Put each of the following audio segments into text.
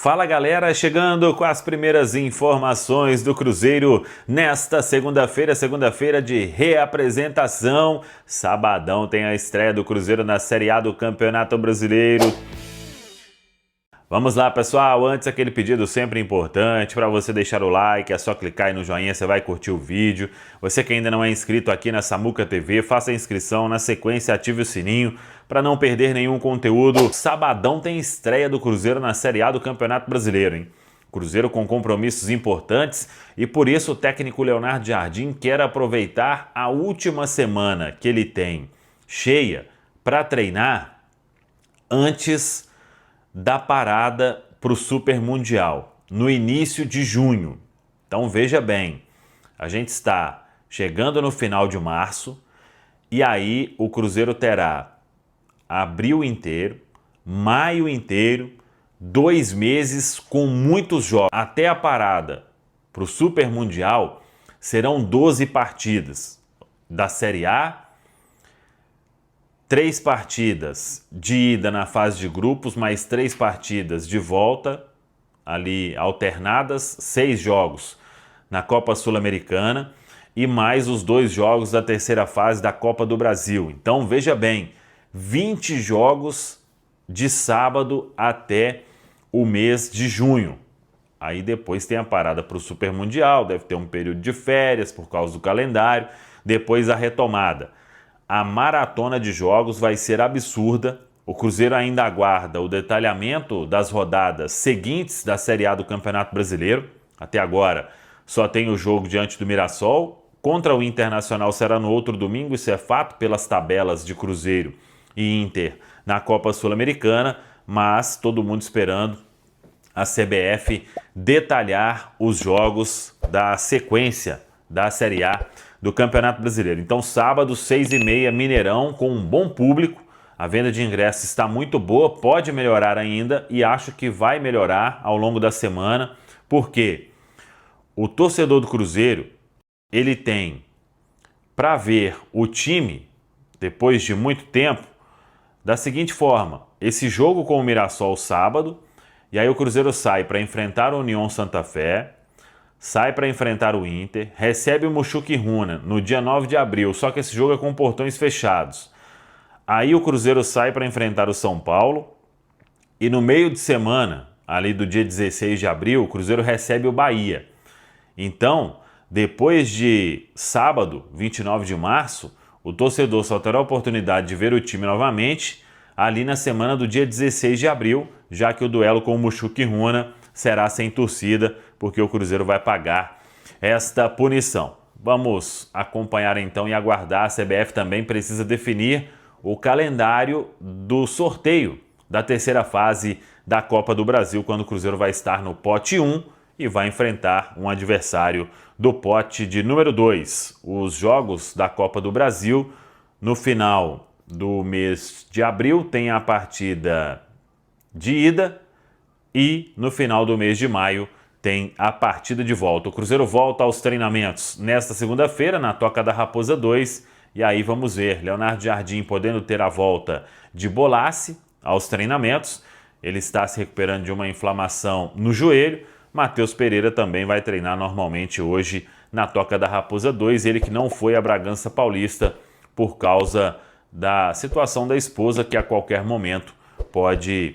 Fala galera, chegando com as primeiras informações do Cruzeiro nesta segunda-feira de reapresentação. Sabadão tem a estreia do Cruzeiro na Série A do Campeonato Brasileiro. Vamos lá pessoal, antes aquele pedido sempre importante para você deixar o like, é só clicar aí no joinha, você vai curtir o vídeo. Você que ainda não é inscrito aqui na Samuca TV, faça a inscrição, na sequência ative o sininho para não perder nenhum conteúdo. Sabadão tem estreia do Cruzeiro na Série A do Campeonato Brasileiro, hein? Cruzeiro com compromissos importantes e por isso o técnico Leonardo Jardim quer aproveitar a última semana que ele tem cheia para treinar antes da parada para o Super Mundial, no início de junho. Então veja bem, a gente está chegando no final de março e aí o Cruzeiro terá abril inteiro, maio inteiro, 2 meses com muitos jogos. Até a parada para o Super Mundial serão 12 partidas da Série A, 3 partidas de ida na fase de grupos, mais 3 partidas de volta, ali alternadas, 6 jogos na Copa Sul-Americana e mais os 2 jogos da terceira fase da Copa do Brasil. Então veja bem, 20 jogos de sábado até o mês de junho. Aí depois tem a parada para o Super Mundial, deve ter um período de férias por causa do calendário, depois a retomada. A maratona de jogos vai ser absurda. O Cruzeiro ainda aguarda o detalhamento das rodadas seguintes da Série A do Campeonato Brasileiro. Até agora só tem o jogo diante do Mirassol. Contra o Internacional será no outro domingo, isso é fato, pelas tabelas de Cruzeiro e Inter na Copa Sul-Americana. Mas todo mundo esperando a CBF detalhar os jogos da sequência da Série A do Campeonato Brasileiro. Então sábado, 6h30, Mineirão, com um bom público. A venda de ingressos está muito boa, pode melhorar ainda e acho que vai melhorar ao longo da semana, porque o torcedor do Cruzeiro, ele tem para ver o time, depois de muito tempo, da seguinte forma: esse jogo com o Mirassol sábado, e aí o Cruzeiro sai para enfrentar o União Santa Fé, sai para enfrentar o Inter, recebe o Mushuc Runa no dia 9 de abril, só que esse jogo é com portões fechados. Aí o Cruzeiro sai para enfrentar o São Paulo e no meio de semana, ali do dia 16 de abril, o Cruzeiro recebe o Bahia. Então, depois de sábado, 29 de março, o torcedor só terá a oportunidade de ver o time novamente ali na semana do dia 16 de abril, já que o duelo com o Mushuc Runa será sem torcida, porque o Cruzeiro vai pagar esta punição. Vamos acompanhar então e aguardar. A CBF também precisa definir o calendário do sorteio da terceira fase da Copa do Brasil, quando o Cruzeiro vai estar no pote 1 e vai enfrentar um adversário do pote de número 2. Os jogos da Copa do Brasil, no final do mês de abril, tem a partida de ida e no final do mês de maio tem a partida de volta. O Cruzeiro volta aos treinamentos nesta segunda-feira, na Toca da Raposa 2, e aí vamos ver Leonardo Jardim podendo ter a volta de Bolassi aos treinamentos. Ele está se recuperando de uma inflamação no joelho. Matheus Pereira também vai treinar normalmente hoje na Toca da Raposa 2, ele que não foi a Bragança Paulista por causa da situação da esposa, que a qualquer momento pode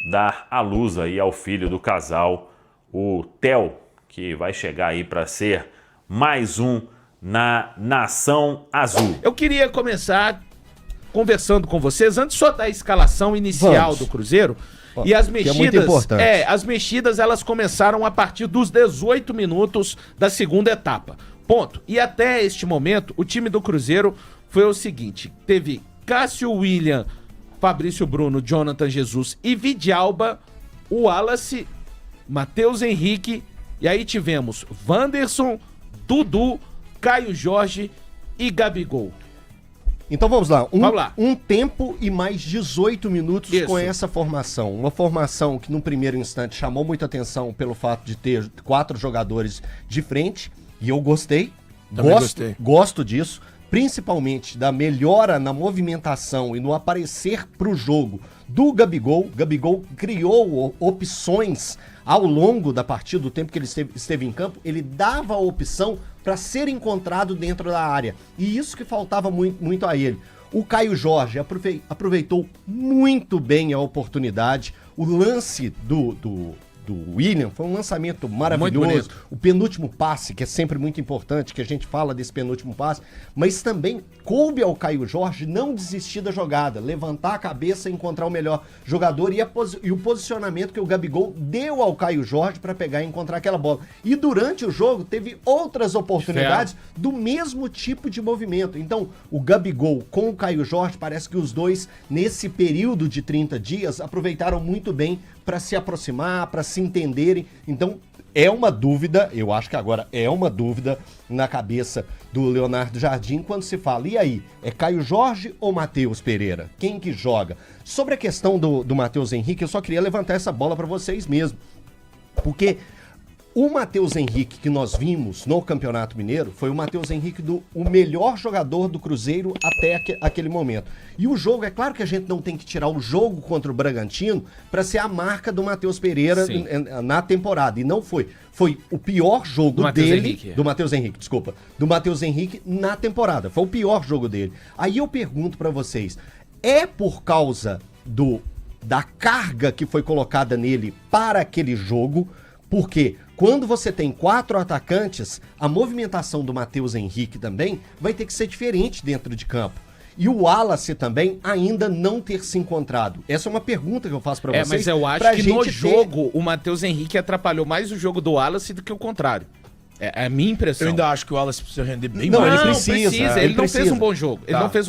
dar à luz aí ao filho do casal, o Theo, que vai chegar aí para ser mais um na Nação Azul. Eu queria começar conversando com vocês, antes só da escalação inicial do Cruzeiro. E as mexidas, é muito importante. As mexidas elas começaram a partir dos 18 minutos da segunda etapa. Ponto. E até este momento, o time do Cruzeiro foi o seguinte: teve Cássio, William, Fabrício Bruno, Jonathan Jesus e Vidalba, o Wallace, Matheus Henrique, e aí tivemos Wanderson, Dudu, Caio Jorge e Gabigol. Então vamos lá. Vamos lá. Um tempo e mais 18 minutos Isso. com essa formação. Uma formação que num primeiro instante chamou muita atenção pelo fato de ter 4 jogadores de frente, e eu gostei. Também gostei. Gosto disso. principalmente da melhora na movimentação e no aparecer pro jogo do Gabigol. Gabigol criou opções ao longo da partida, do tempo que ele esteve em campo, ele dava a opção para ser encontrado dentro da área. E isso que faltava muito a ele. O Caio Jorge aproveitou muito bem a oportunidade. O lance do William foi um lançamento maravilhoso. O penúltimo passe, que é sempre muito importante, que a gente fala desse penúltimo passe, mas também coube ao Caio Jorge não desistir da jogada, levantar a cabeça e encontrar o melhor jogador e o posicionamento que o Gabigol deu ao Caio Jorge para pegar e encontrar aquela bola. E durante o jogo teve outras oportunidades do mesmo tipo de movimento. Então, o Gabigol com o Caio Jorge, parece que os dois, nesse período de 30 dias, aproveitaram muito bem para se aproximar, para se entenderem. Então, é uma dúvida, eu acho que agora é uma dúvida na cabeça do Leonardo Jardim quando se fala, e aí, é Caio Jorge ou Matheus Pereira? Quem que joga? Sobre a questão do Matheus Henrique, eu só queria levantar essa bola para vocês mesmo, porque o Matheus Henrique que nós vimos no Campeonato Mineiro foi o Matheus Henrique o melhor jogador do Cruzeiro até aquele momento. E o jogo, é claro que a gente não tem que tirar o jogo contra o Bragantino para ser a marca do Matheus Pereira na temporada. E não foi. Foi o pior jogo do Matheus Henrique na temporada. Foi o pior jogo dele. Aí eu pergunto para vocês, é por causa da carga que foi colocada nele para aquele jogo? Porque quando você tem 4 atacantes, a movimentação do Matheus Henrique também vai ter que ser diferente dentro de campo. E o Wallace também ainda não ter se encontrado. Essa é uma pergunta que eu faço pra vocês. Mas eu acho que no jogo o Matheus Henrique atrapalhou mais o jogo do Wallace do que o contrário. É a minha impressão. Eu ainda acho que o Wallace precisa render bem mais. Ele precisa. Ele não fez um bom jogo.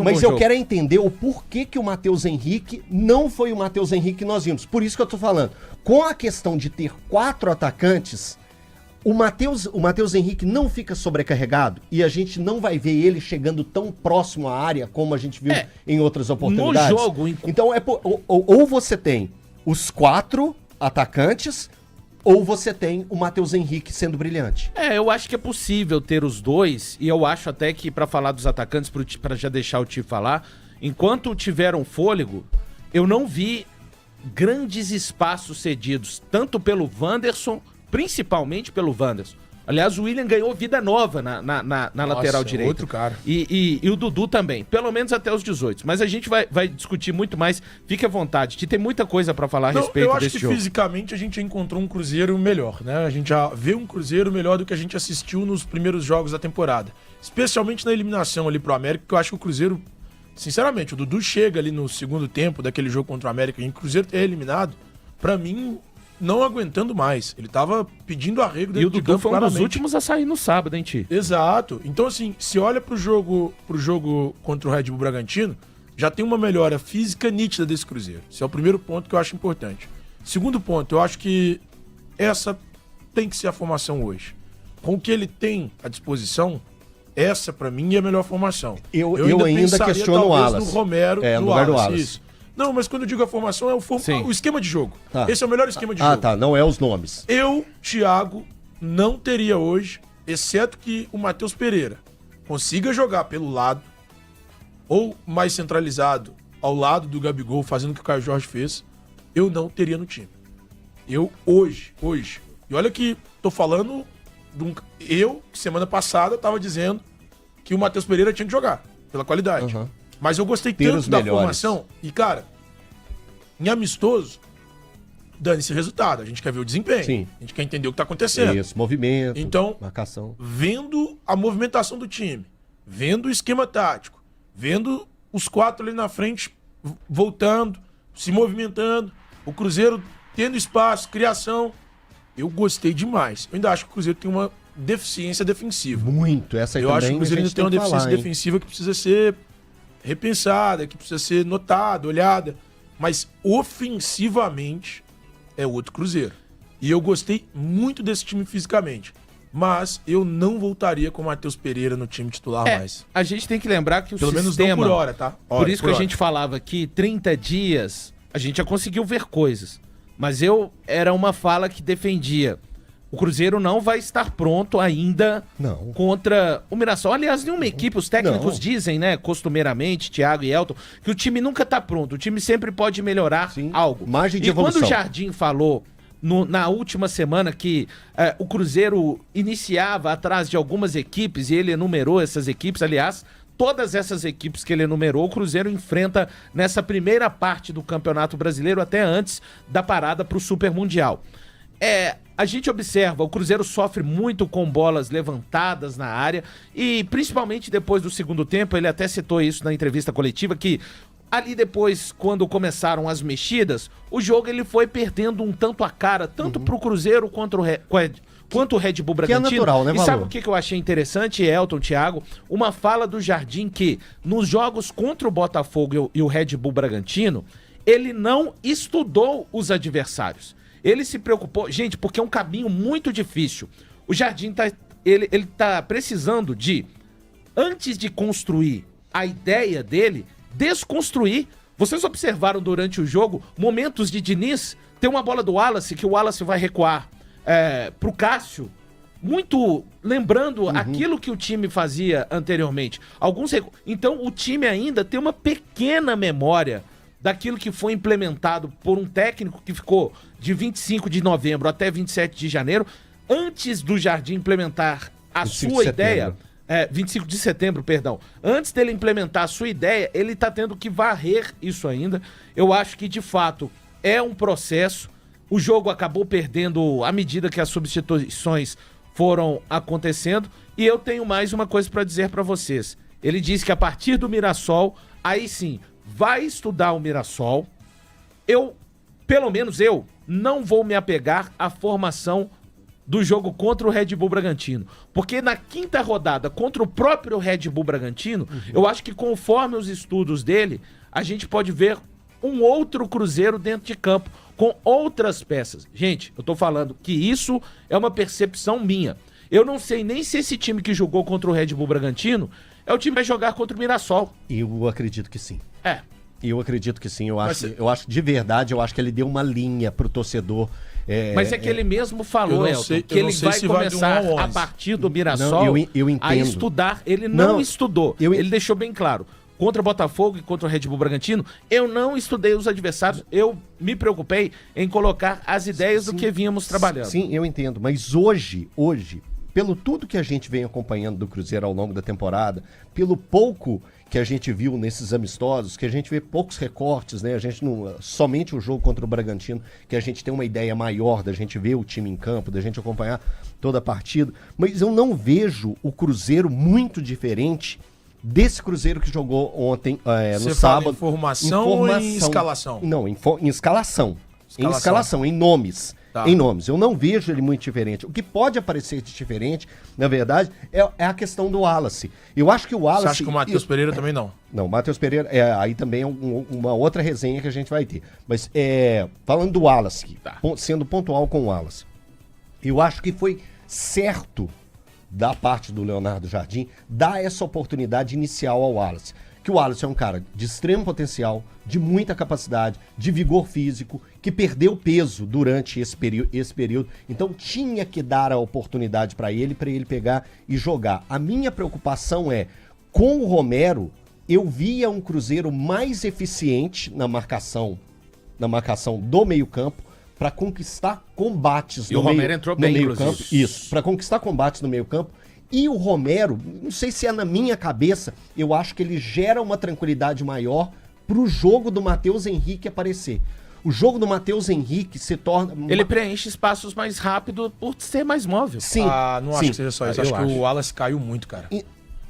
Mas eu quero entender o porquê que o Matheus Henrique não foi o Matheus Henrique que nós vimos. Por isso que eu tô falando. Com a questão de ter 4 atacantes, o Matheus Henrique não fica sobrecarregado e a gente não vai ver ele chegando tão próximo à área como a gente viu em outras oportunidades. No jogo. Então, ou você tem os 4 atacantes, ou você tem o Matheus Henrique sendo brilhante. Eu acho que é possível ter os dois, e eu acho até que, pra falar dos atacantes, pra já deixar o Ti falar, enquanto tiveram fôlego, eu não vi grandes espaços cedidos, tanto pelo Wanderson, principalmente pelo Wanderson. Aliás, o William ganhou vida nova na lateral direita. Outro cara. E o Dudu também, pelo menos até os 18. Mas a gente vai discutir muito mais. Fique à vontade. Tem muita coisa pra falar a respeito desse jogo. Eu acho que fisicamente a gente já encontrou um Cruzeiro melhor, né? A gente já vê um Cruzeiro melhor do que a gente assistiu nos primeiros jogos da temporada. Especialmente na eliminação ali pro América, que eu acho que o Cruzeiro, sinceramente, o Dudu chega ali no segundo tempo daquele jogo contra o América e o Cruzeiro ter eliminado, pra mim, não aguentando mais. Ele tava pedindo arrego dentro de campo. E o Dudu foi um dos últimos a sair no sábado, hein, Ti? Exato. Então, assim, se olha pro jogo contra o Red Bull Bragantino, já tem uma melhora física nítida desse Cruzeiro. Esse é o primeiro ponto que eu acho importante. Segundo ponto, eu acho que essa tem que ser a formação hoje. Com o que ele tem à disposição, essa, pra mim, é a melhor formação. Eu ainda questiono o Wallace. No Romero, no Wallace. Isso. Não, mas quando eu digo a formação, é o esquema de jogo. Tá. Esse é o melhor esquema de jogo. Tá. Não é os nomes. Eu, Thiago, não teria hoje, exceto que o Matheus Pereira consiga jogar pelo lado, ou mais centralizado, ao lado do Gabigol, fazendo o que o Caio Jorge fez, eu não teria no time. Eu, hoje. E olha que tô falando eu, que semana passada, tava dizendo que o Matheus Pereira tinha que jogar, pela qualidade. Uhum. Mas eu gostei tanto da formação. E, cara, em amistoso, dane-se resultado. A gente quer ver o desempenho. Sim. A gente quer entender o que tá acontecendo. Isso, movimento, então, marcação. Vendo a movimentação do time, vendo o esquema tático, vendo os 4 ali na frente voltando, se movimentando, o Cruzeiro tendo espaço, criação, eu gostei demais. Eu ainda acho que o Cruzeiro tem uma deficiência defensiva. Muito. Essa aí eu também acho que o Cruzeiro ainda tem uma deficiência defensiva que precisa ser repensada, que precisa ser notada, olhada. Mas ofensivamente é outro Cruzeiro. E eu gostei muito desse time fisicamente. Mas eu não voltaria com o Matheus Pereira no time titular mais. A gente tem que lembrar que o Pelo sistema... menos não por hora, tá? Por isso que a gente falava que 30 dias a gente já conseguiu ver coisas. Mas era uma fala que defendia O Cruzeiro não vai estar pronto ainda contra o Mirassol. Aliás, nenhuma equipe, os técnicos dizem, né, costumeiramente, Thiago e Elton, que o time nunca está pronto. O time sempre pode melhorar algo. Margem de e evolução. quando o Jardim falou na última semana que o Cruzeiro iniciava atrás de algumas equipes, e ele enumerou essas equipes, aliás, todas essas equipes que ele enumerou, o Cruzeiro enfrenta nessa primeira parte do Campeonato Brasileiro, até antes da parada para o Super Mundial. A gente observa, o Cruzeiro sofre muito com bolas levantadas na área e principalmente depois do segundo tempo, ele até citou isso na entrevista coletiva, que ali depois, quando começaram as mexidas, o jogo ele foi perdendo um tanto a cara, tanto pro Cruzeiro quanto o Red Bull Bragantino. Que é natural, né, E Valor? sabe o que eu achei interessante, Elton, Thiago? Uma fala do Jardim que nos jogos contra o Botafogo e o Red Bull Bragantino, ele não estudou os adversários. Ele se preocupou, gente, porque é um caminho muito difícil. O Jardim ele tá precisando de, antes de construir a ideia dele, desconstruir. Vocês observaram durante o jogo momentos de Diniz, tem uma bola do Wallace, que o Wallace vai recuar pro Cássio, muito lembrando aquilo que o time fazia anteriormente. Então o time ainda tem uma pequena memória daquilo que foi implementado por um técnico que ficou de 25 de novembro até 27 de janeiro, antes do Jardim implementar a sua ideia. 25 de setembro, perdão. Antes dele implementar a sua ideia, ele tá tendo que varrer isso ainda. Eu acho que, de fato, é um processo. O jogo acabou perdendo à medida que as substituições foram acontecendo. E eu tenho mais uma coisa para dizer para vocês. Ele disse que a partir do Mirassol, aí sim, vai estudar o Mirassol. Pelo menos eu, não vou me apegar à formação do jogo contra o Red Bull Bragantino. Porque na quinta rodada, contra o próprio Red Bull Bragantino, eu acho que conforme os estudos dele, a gente pode ver um outro Cruzeiro dentro de campo, com outras peças. Gente, eu tô falando que isso é uma percepção minha. Eu não sei nem se esse time que jogou contra o Red Bull Bragantino é o time que vai jogar contra o Mirassol. Eu acredito que sim. Eu acredito que sim. Eu acho de verdade, eu acho que ele deu uma linha pro torcedor. Mas que ele mesmo falou, Elton, que ele vai começar a partir do Mirassol eu entendo. a estudar. Ele não estudou. Ele deixou bem claro. Contra o Botafogo e contra o Red Bull Bragantino, eu não estudei os adversários. Eu me preocupei em colocar as ideias do que vínhamos trabalhando. Sim, eu entendo. Mas hoje, pelo tudo que a gente vem acompanhando do Cruzeiro ao longo da temporada, pelo pouco que a gente viu nesses amistosos, que a gente vê poucos recortes, né? A gente não, somente o jogo contra o Bragantino, que a gente tem uma ideia maior da gente ver o time em campo, da gente acompanhar toda a partida, mas eu não vejo o Cruzeiro muito diferente desse Cruzeiro que jogou ontem, no sábado. Em formação ou em escalação? Não, em escalação. Em escalação, em nomes. Tá. Em nomes. Eu não vejo ele muito diferente. O que pode aparecer de diferente, na verdade, é a questão do Wallace. Eu acho que o Wallace... Você acha que o Matheus Pereira também não? Não, o Matheus Pereira, aí também é uma outra resenha que a gente vai ter. Mas falando do Wallace, sendo pontual com o Wallace, eu acho que foi certo da parte do Leonardo Jardim dar essa oportunidade inicial ao Wallace. Que o Wallace é um cara de extremo potencial, de muita capacidade, de vigor físico, que perdeu peso durante esse período. Então tinha que dar a oportunidade para ele pegar e jogar. A minha preocupação com o Romero, eu via um Cruzeiro mais eficiente na marcação do meio-campo, para conquistar combates no meio-campo. Isso, para conquistar combates no meio-campo. E o Romero, não sei se é na minha cabeça, eu acho que ele gera uma tranquilidade maior pro jogo do Matheus Henrique aparecer. O jogo do Matheus Henrique se torna... Ele preenche espaços mais rápido por ser mais móvel. Sim. Não acho que seja só isso. Acho que o Wallace caiu muito, cara.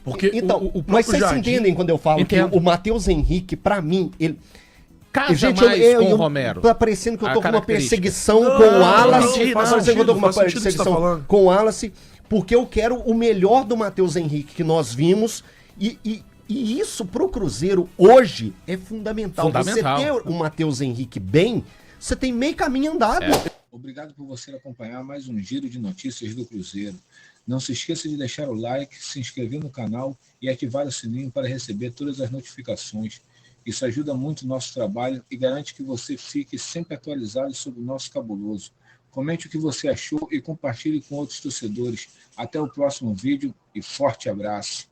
Porque então, o mas vocês Jardim... entendem quando eu falo que o Matheus Henrique, pra mim, ele... Casa mais com o Romero. Tá parecendo que eu tô com uma perseguição com o Wallace. Faz sentido, que eu tô com uma perseguição com o Wallace, porque eu quero o melhor do Matheus Henrique que nós vimos. E isso pro Cruzeiro hoje é fundamental. Você ter o Matheus Henrique bem, você tem meio caminho andado. Obrigado por você acompanhar mais um giro de notícias do Cruzeiro. Não se esqueça de deixar o like, se inscrever no canal e ativar o sininho para receber todas as notificações. Isso ajuda muito o nosso trabalho e garante que você fique sempre atualizado sobre o nosso cabuloso. Comente o que você achou e compartilhe com outros torcedores. Até o próximo vídeo e forte abraço.